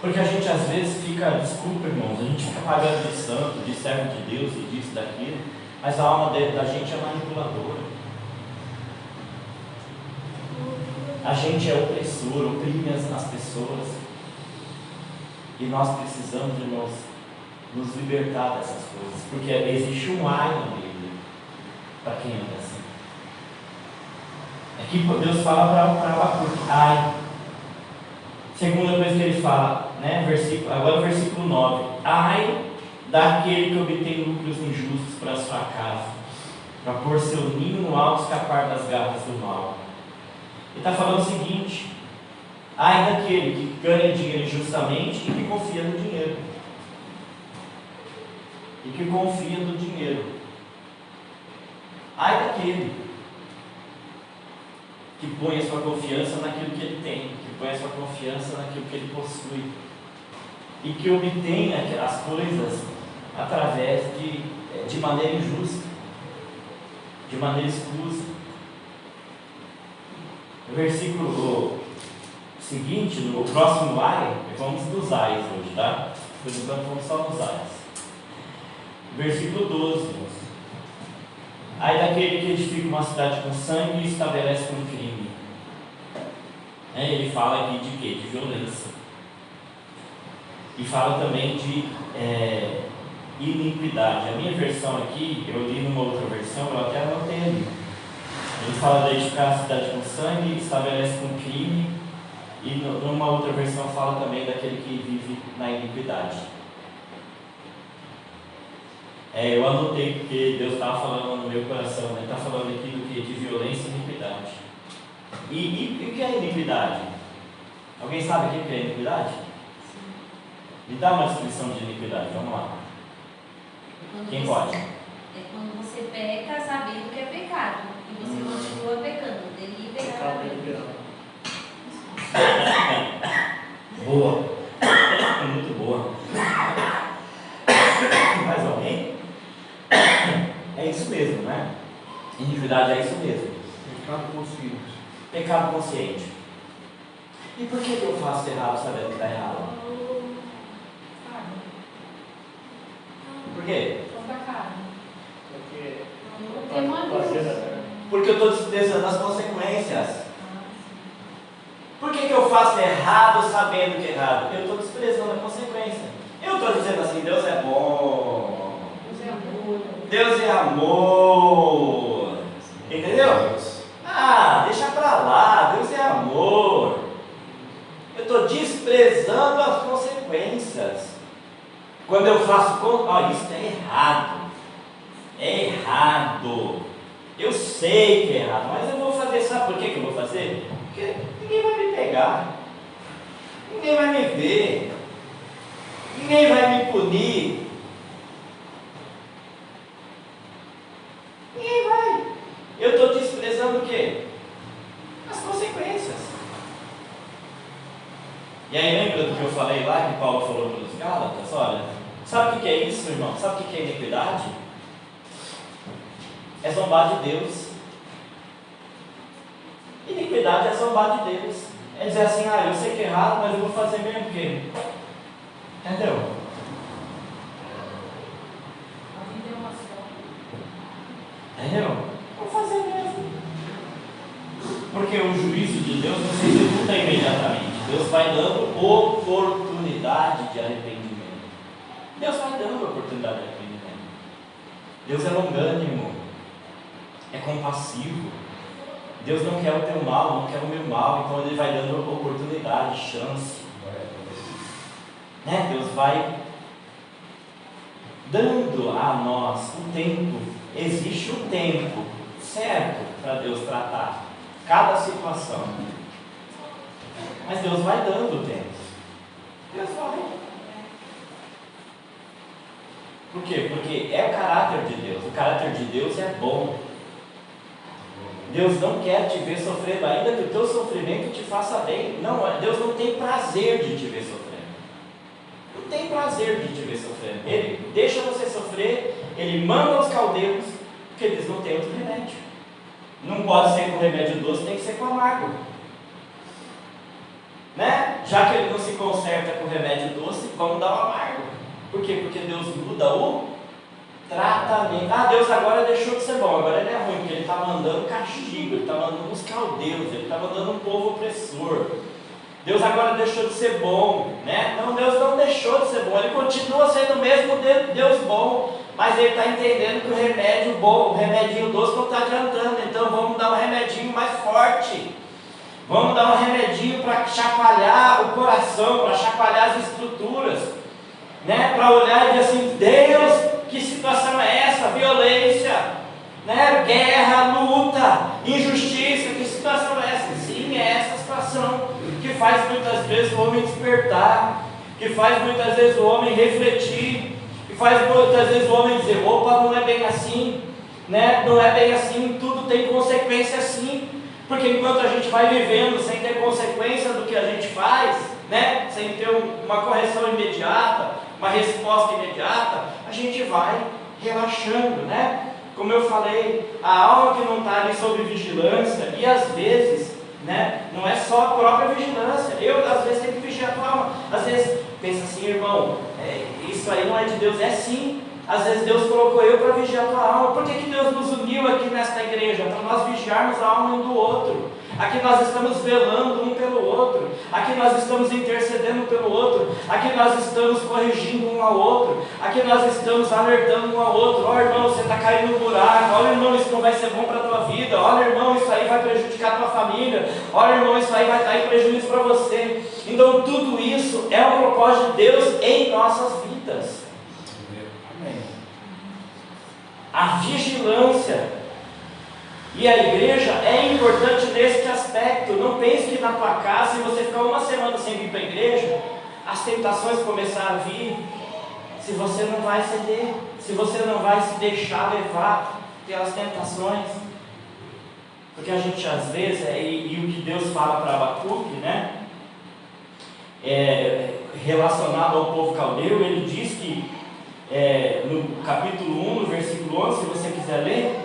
Speaker 1: Porque a gente às vezes fica, desculpa irmãos, a gente fica pagando de santo, de servo de Deus e disso, daquilo, mas a alma da gente é manipuladora. A gente é opressor, oprime as pessoas. E nós precisamos, irmãos, nos libertar dessas coisas, porque existe um ai na Bíblia para quem anda assim. Aqui Deus fala para Abacuque, ai. Segunda coisa que ele fala, né, agora o versículo 9: ai daquele que obtém lucros injustos para a sua casa, para pôr seu ninho no alto e escapar das garras do mal. Ele está falando o seguinte: ai daquele que ganha dinheiro injustamente e que confia no dinheiro. E que confia no dinheiro. Ai daquele que põe a sua confiança naquilo que ele tem, que põe a sua confiança naquilo que ele possui, e que obtém as coisas através de maneira injusta, de maneira escusa. No versículo seguinte, no próximo ai, vamos dos ais hoje, tá? Por enquanto vamos só nos ais. Versículo 12, ai daquele que edifica uma cidade com sangue e estabelece com crime. Ele fala aqui de quê? De violência. E fala também de iniquidade. A minha versão aqui, eu li numa outra versão, eu até anotei ali. Ele fala de edificar a cidade com sangue e estabelece com crime. E numa outra versão fala também daquele que vive na iniquidade. Eu anotei porque Deus estava falando no meu coração, né? Está falando aqui do que? De violência e iniquidade. E o que é iniquidade? Alguém sabe o que é iniquidade? Me dá uma descrição de iniquidade, vamos lá. Quem pode?
Speaker 3: É quando você peca sabendo que é pecado e você continua pecando, deliberadamente.
Speaker 1: Boa. Muito boa. Mais alguém? É isso mesmo, né? Iniquidade é isso mesmo.
Speaker 2: Pecado consciente.
Speaker 1: Pecado consciente. E por que eu faço errado sabendo que está errado? Por quê? Porque eu estou desprezando as consequências. Por que eu faço errado sabendo que é errado? Eu estou desprezando a consequência. Eu estou dizendo assim, Deus é bom. Deus é amor. Entendeu? Deixa pra lá, Deus é amor. Eu estou desprezando as consequências. Quando eu faço, isso é errado. É errado. Eu sei que é errado, mas eu vou fazer, sabe por que eu vou fazer? Porque ninguém vai me pegar. Ninguém vai me ver. Ninguém vai me punir. Ninguém vai. Eu estou desprezando o quê? As consequências. E aí lembra do que eu falei lá, que Paulo falou para os Gálatas? Olha, sabe o que é isso, irmão? Sabe o que é iniquidade? É zombar de Deus. Iniquidade é zombar de Deus. É dizer assim, eu sei que é errado, mas eu vou fazer mesmo porque... Entendeu? Entendeu? Vou fazer mesmo. Porque o juízo de Deus não se executa imediatamente. Deus vai dando oportunidade de arrependimento. Deus vai dando oportunidade de arrependimento. Deus é longânimo. É compassivo. Deus não quer o teu mal, não quer o meu mal. Então Ele vai dando oportunidade, chance. Deus vai dando a nós o tempo. Existe o tempo certo para Deus tratar cada situação. Mas Deus vai dando o tempo. Deus vai. Por quê? Porque é o caráter de Deus. O caráter de Deus é bom. Deus não quer te ver sofrendo, ainda que o teu sofrimento te faça bem. Não, Deus não tem prazer de te ver sofrendo. Não tem prazer de te ver sofrendo. Ele deixa você sofrer, Ele manda os caldeus, porque eles não têm outro remédio. Não pode ser com remédio doce, tem que ser com amargo. Já que Ele não se conserta com remédio doce, vamos dar o amargo. Por quê? Porque Deus muda o tratamento. Deus agora deixou de ser bom, agora Ele é ruim, porque Ele está mandando castigo, Ele está mandando os caldeus, Ele está mandando um povo opressor. Deus agora deixou de ser bom, Não, Deus não deixou de ser bom, Ele continua sendo o mesmo Deus bom, mas Ele está entendendo que o remédio bom, o remedinho doce não está adiantando, então vamos dar um remedinho mais forte. Vamos dar um remedinho para chacoalhar o coração, para chacoalhar as estruturas, para olhar e dizer assim, Deus, que situação é essa? Violência, guerra, luta, injustiça, que situação é essa? Sim, é essa situação que faz muitas vezes o homem despertar, que faz muitas vezes o homem refletir, que faz muitas vezes o homem dizer, opa, não é bem assim, não é bem assim, tudo tem consequência sim, porque enquanto a gente vai vivendo sem ter consequência do que a gente faz, sem ter uma correção imediata, uma resposta imediata, a gente vai relaxando, Como eu falei, a alma que não está ali sob vigilância, e às vezes, não é só a própria vigilância, eu às vezes tenho que vigiar a tua alma, às vezes pensa assim, irmão, isso aí não é de Deus, é sim. Às vezes Deus colocou eu para vigiar a tua alma. Por que Deus nos uniu aqui nesta igreja? Para nós vigiarmos a alma um do outro. Aqui nós estamos velando um pelo outro. Aqui nós estamos intercedendo pelo outro. Aqui nós estamos corrigindo um ao outro. Aqui nós estamos alertando um ao outro. Ó irmão, você está caindo no buraco. Olha irmão, isso não vai ser bom para a tua vida. Olha irmão, isso aí vai prejudicar a tua família. Olha irmão, isso aí vai estar em prejuízo para você. Então tudo isso é o propósito de Deus em nossas vidas.
Speaker 4: a vigilância. E a igreja é importante nesse aspecto. Não pense que na tua casa, se você ficar uma semana sem vir para a igreja, as tentações começarem a vir, se você não vai ceder, se você não vai se deixar levar pelas tentações. Porque a gente às vezes, e o que Deus fala para Abacuque, né, relacionado ao povo caldeu, ele diz que no capítulo 1, no versículo 11, se você quiser ler,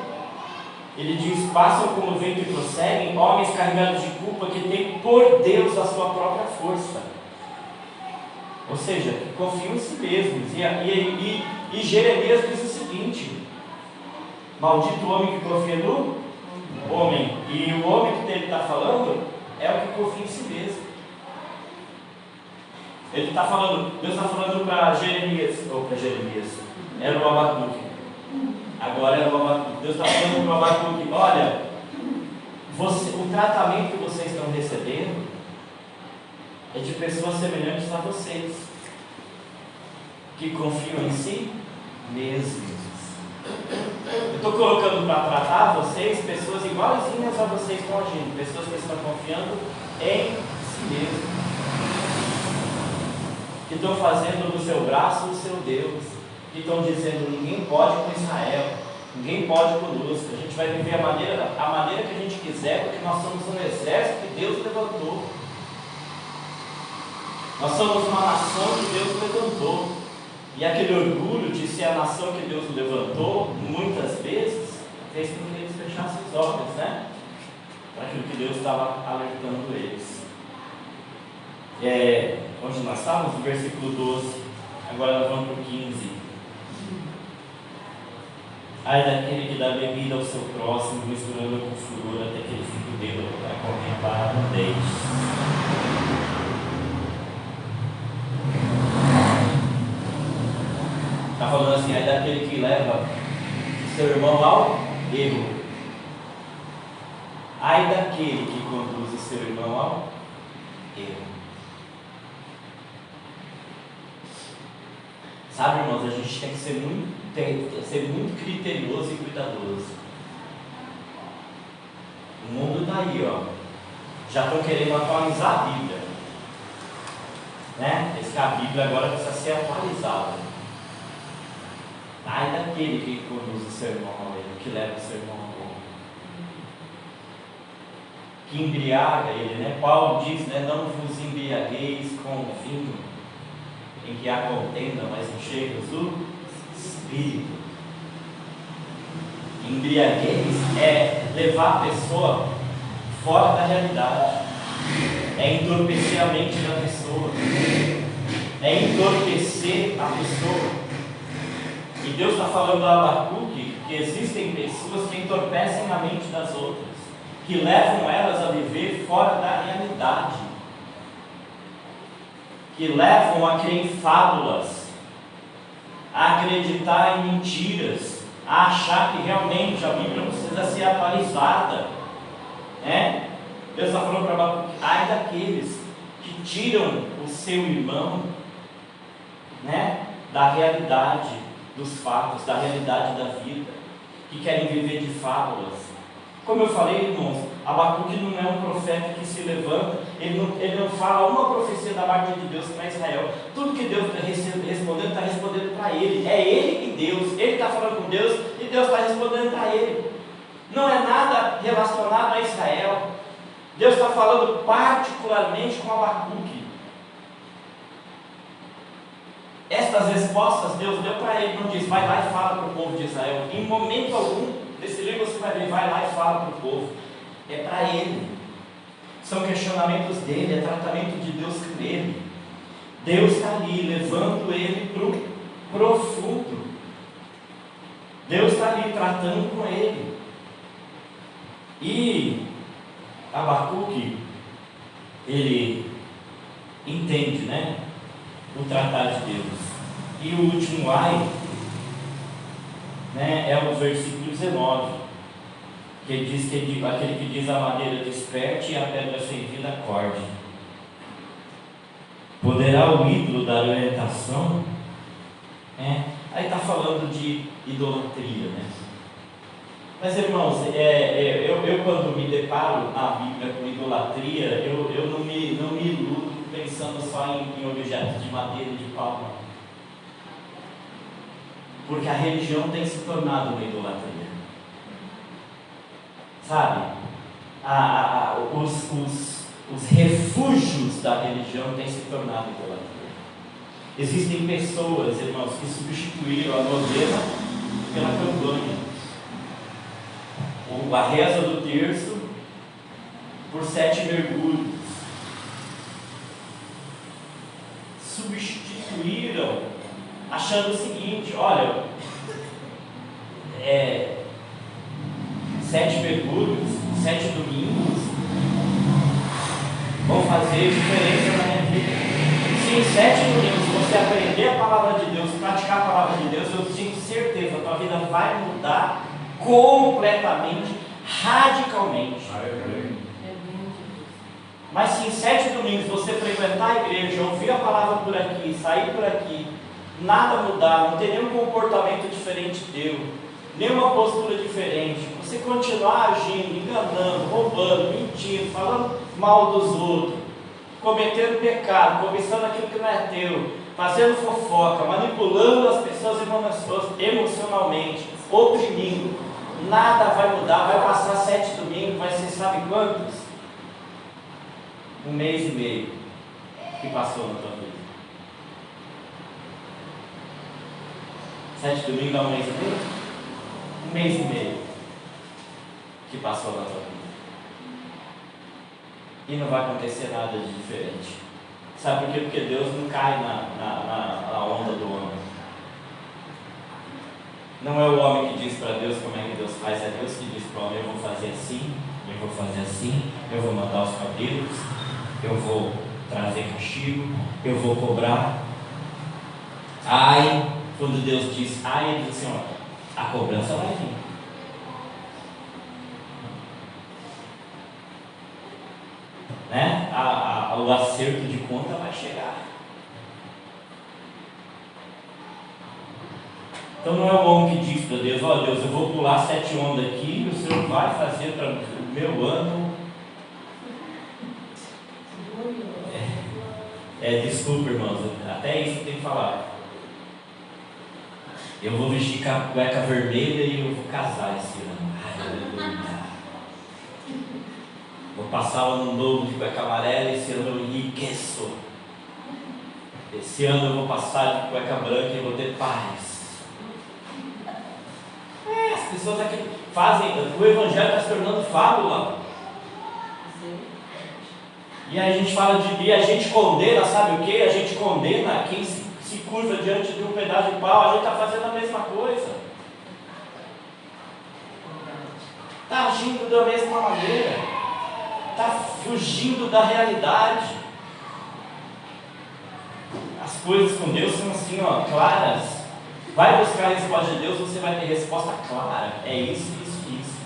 Speaker 4: ele diz: passam como vento e prosseguem, homens carregados de culpa que têm por Deus a sua própria força. Ou seja, que confiam em si mesmos. E Jeremias diz o seguinte: maldito o homem que confia no homem. E o homem que ele está falando é o que confia em si mesmo. Ele está falando, Deus está falando para Jeremias, era o Abacuque. Agora era o Abacuque. Deus está falando para o Abacuque: olha, o tratamento que vocês estão recebendo é de pessoas semelhantes a vocês, que confiam em si mesmos. Eu estou colocando para tratar vocês pessoas igualzinhas a vocês estão agindo, pessoas que estão confiando em si mesmos, que estão fazendo do seu braço o seu Deus, que estão dizendo: ninguém pode com Israel, ninguém pode conosco, a gente vai viver a maneira que a gente quiser, porque nós somos um exército que Deus levantou, nós somos uma nação que Deus levantou. E aquele orgulho de ser a nação que Deus levantou, muitas vezes, fez com que eles fechassem os olhos, né, para aquilo que Deus estava alertando eles. Onde nós estávamos? No versículo 12. Agora nós vamos para o 15. Ai daquele que dá bebida ao seu próximo, misturando com furor até que ele fique bêbado, para correr para a nudez. Está falando assim: ai daquele que leva seu irmão ao erro. Ai daquele que conduz o seu irmão ao erro. Sabe, irmãos, a gente tem que ser muito criterioso e cuidadoso. O mundo está aí, ó. Já estão querendo atualizar a Bíblia, né? Diz que a Bíblia agora precisa ser atualizada. Ai daquele que conduz o seu irmão ao erro, que leva o seu irmão ao erro, que embriaga ele, né? Paulo diz, né? Não vos embriagueis com vinho, em que há contenda, mas enchei-vos do Espírito. Embriaguez é levar a pessoa fora da realidade, é entorpecer a mente da pessoa, é entorpecer a pessoa. E Deus está falando a Abacuque que existem pessoas que entorpecem a mente das outras, que levam elas a viver fora da realidade, que levam a crer em fábulas, a acreditar em mentiras, a achar que realmente a Bíblia precisa ser atualizada, né? Deus está falando para Abacuque: ai daqueles que tiram o seu irmão, né, da realidade dos fatos, da realidade da vida, que querem viver de fábulas. Como eu falei, irmãos, Abacuque não é um profeta que se levanta, ele não fala uma profecia da parte de Deus para Israel. Tudo que Deus está respondendo para ele. É ele e Deus. Ele está falando com Deus e Deus está respondendo para ele. Não é nada relacionado a Israel. Deus está falando particularmente com Abacuque. Estas respostas Deus deu para ele, não diz: vai lá e fala para o povo de Israel. Em momento algum desse livro você vai ver: vai lá e fala para o povo. É para ele, são questionamentos dele, é tratamento de Deus com ele. Deus está ali levando ele para o profundo, Deus está ali tratando com ele. E Abacuque, ele entende, né, o tratar de Deus. E o último ai, né, é o versículo 19, que diz que aquele que diz: a madeira desperte e a pedra sem vida acorde. Poderá o ídolo dar orientação? Aí está falando de idolatria, né? Mas, irmãos, eu quando me deparo na Bíblia com idolatria, eu não me iludo pensando só em objetos de madeira e de pau, não. Porque a religião tem se tornado uma idolatria. Sabe? Os refúgios da religião têm se tornado idolatria. Existem pessoas, irmãos, que substituíram a novena pela campanha. A reza do terço por 7 mergulhos. Substituíram, achando o seguinte: olha, 7 mergulhos, 7 domingos vão fazer diferença na minha vida. Se em 7 domingos você aprender a palavra de Deus, praticar a palavra de Deus, eu tenho certeza, a tua vida vai mudar completamente, radicalmente. Mas se em 7 domingos você frequentar a igreja, ouvir a palavra por aqui, sair por aqui, nada mudar, não ter nenhum comportamento diferente teu, nenhuma postura diferente, você continuar agindo, enganando, roubando, mentindo, falando mal dos outros, cometendo pecado, cobiçando aquilo que não é teu, fazendo fofoca, manipulando as pessoas emocionalmente, oprimindo, nada vai mudar. Vai passar 7 domingos, mas você sabe quantos? 1 mês e meio que passou na tua vida. 7 domingos dá 1 mês e meio? 1 mês e meio que passou na tua vida. E não vai acontecer nada de diferente. Sabe por quê? Porque Deus não cai na onda do homem. Não é o homem que diz para Deus como é que Deus faz, é Deus que diz para o homem: eu vou fazer assim, eu vou fazer assim, eu vou mandar os cabelos, eu vou trazer castigo, eu vou cobrar. Ai, quando Deus diz ai, ele diz assim: ó, a cobrança vai vir. Né? O acerto de conta vai chegar. Então não é o homem que diz para Deus: ó Deus, eu vou pular 7 ondas aqui e o Senhor vai fazer para o meu ano. Desculpa, irmãos, até isso tem que falar. Eu vou vestir cueca vermelha e eu vou casar esse ano. Aleluia. Vou passar o ano novo de cueca amarela, esse ano eu enriqueço. Esse ano eu vou passar de cueca branca e vou ter paz. As pessoas aqui fazem, o evangelho está se tornando fábula. E aí a gente fala e a gente condena, sabe o que? A gente condena quem se curva diante de um pedaço de pau. A gente está fazendo a mesma coisa. Está agindo da mesma maneira. Está fugindo da realidade. As coisas com Deus são assim, ó, claras. Vai buscar a resposta de Deus, você vai ter resposta clara. É isso, isso, isso.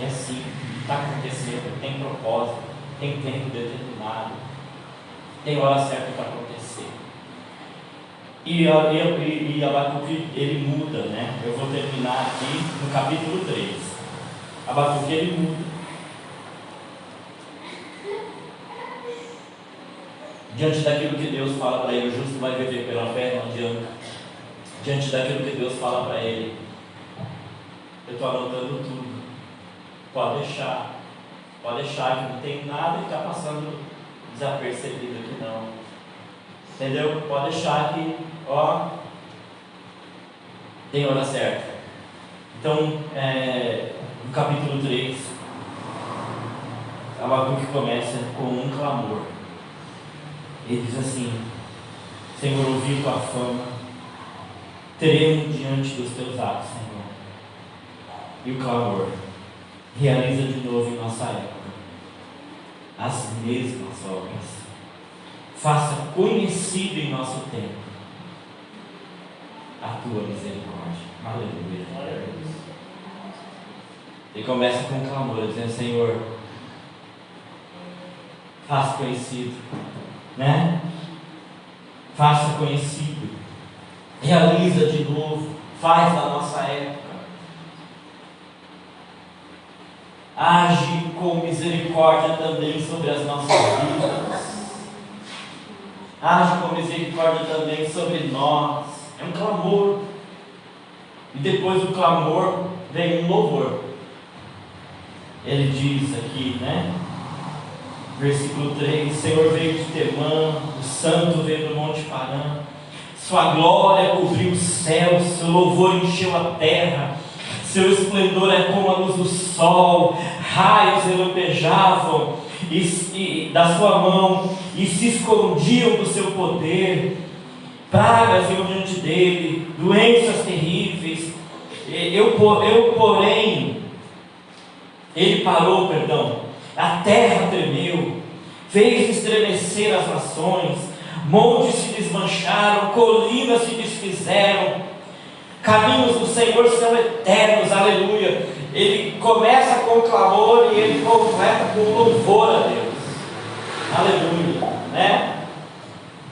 Speaker 4: É assim, está acontecendo, tem propósito, tem tempo determinado, tem hora certa para acontecer. E Abacuque, ele muda, né? Eu vou terminar aqui no capítulo 3. Abacuque, ele muda. Diante daquilo que Deus fala para ele: o justo vai viver pela fé, não adianta. Diante daquilo que Deus fala para ele: eu estou anotando tudo, pode deixar que não tem nada que está passando desapercebido aqui não, entendeu? Pode deixar que, tem hora certa. Então, no capítulo 3, Abacuque começa com um clamor. Ele diz assim: Senhor, ouvi tua fama, tremo diante dos teus atos, Senhor. E o clamor: realiza de novo em nossa época as mesmas obras, faça conhecido em nosso tempo a tua misericórdia. Aleluia. Ele começa com um clamor, dizendo: Senhor, faça conhecido, né? Faça conhecido, realiza de novo, faz na nossa época. age com misericórdia também sobre as nossas vidas. Age com misericórdia também sobre nós. É um clamor. E depois do clamor vem um louvor. Ele diz aqui, né? Versículo 3: Senhor veio de Temã, o santo veio do Monte Parã. Sua glória cobriu os céus, seu louvor encheu a terra. Seu esplendor é como a luz do sol, raios relampejavam da sua mão e se escondiam do seu poder. Pragas iam diante dele, doenças terríveis. Ele parou, a terra tremeu, fez estremecer as nações, montes se desmancharam, colinas se desfizeram. Caminhos do Senhor são eternos, aleluia. Ele começa com o clamor e ele completa com o louvor a Deus, aleluia, né?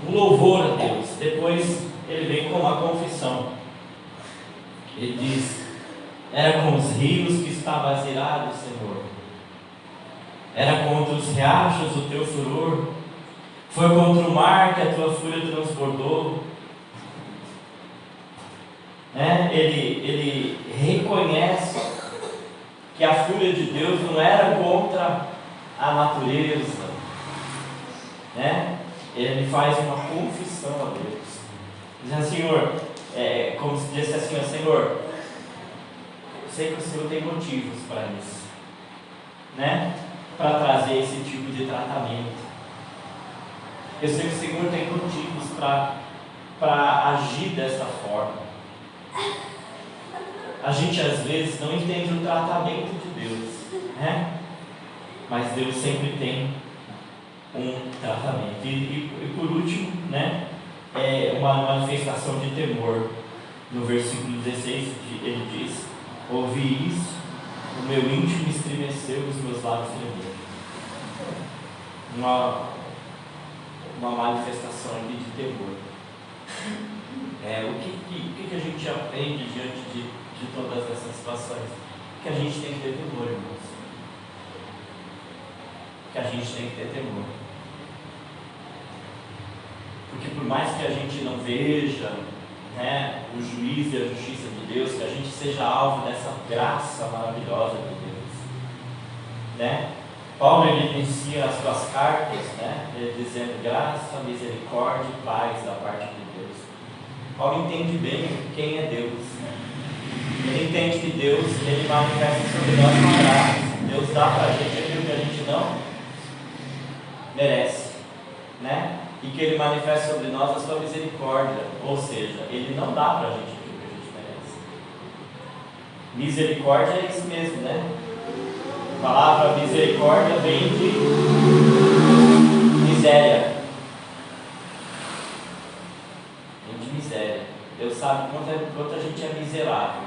Speaker 4: Um louvor a Deus. Depois ele vem com uma confissão. Ele diz: era com os rios que estavas irado, Senhor, era contra os riachos o teu furor, foi contra o mar que a tua fúria transbordou. Ele reconhece que a fúria de Deus não era contra a natureza, né? Ele faz uma confissão a Deus, dizendo: Senhor, como se disse assim: Senhor, eu sei que o Senhor tem motivos para isso, né? Para trazer esse tipo de tratamento. Eu sei que o Senhor tem motivos para agir dessa forma. A gente às vezes não entende o tratamento de Deus, né? Mas Deus sempre tem um tratamento. E por último, né? Uma manifestação de temor. No versículo 16 ele diz: ouvi isso, o meu íntimo estremeceu, os meus lábios tremeram. Uma manifestação aqui de temor. O que a gente aprende diante de todas essas situações? Que a gente tem que ter temor, irmãos. Que a gente tem que ter temor. Porque por mais que a gente não veja, né, o juízo e a justiça de Deus, que a gente seja alvo dessa graça maravilhosa de Deus, né? Paulo ele inicia as suas cartas, né, dizendo graça, misericórdia e paz da parte de Deus. Paulo entende bem quem é Deus. Ele entende que Deus ele manifesta sobre nós uma graça. Deus dá para a gente aquilo que a gente não merece, né? E que ele manifesta sobre nós a sua misericórdia, ou seja, ele não dá para a gente aquilo que a gente merece. Misericórdia é isso mesmo, né? A palavra misericórdia vem de miséria. Vem de miséria. Deus sabe quanto a gente é miserável.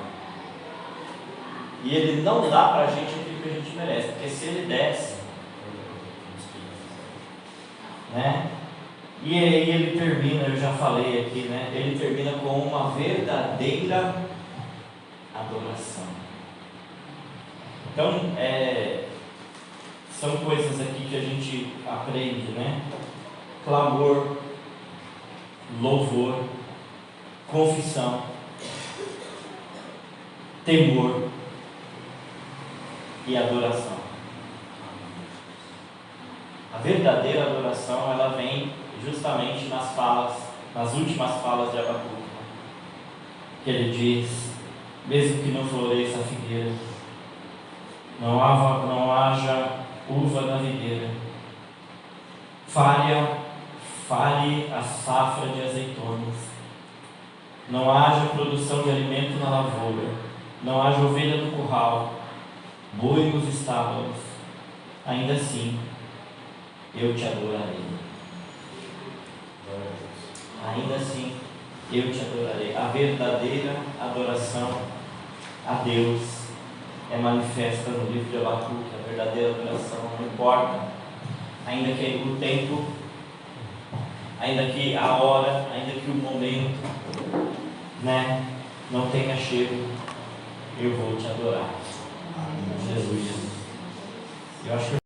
Speaker 4: E ele não dá para a gente aquilo que a gente merece, porque se ele desse, né? E aí ele termina, eu já falei aqui, né? Ele termina com uma verdadeira adoração. Então, são coisas aqui que a gente aprende, né? Clamor, louvor, confissão, temor e adoração. A verdadeira adoração, ela vem justamente nas últimas falas de Abacuque, que ele diz: mesmo que não floresça a figueira, não haja uva na videira, fale a safra de azeitonas, não haja produção de alimento na lavoura, não haja ovelha no curral, boi nos estábulos, ainda assim eu te adorarei. Ainda assim eu te adorarei. A verdadeira adoração a Deus é manifesta no livro de Abacuque. A verdadeira adoração não importa, ainda que o tempo, ainda que a hora, ainda que o momento, né, não tenha cheiro, eu vou te adorar. Jesus.
Speaker 1: Eu acho que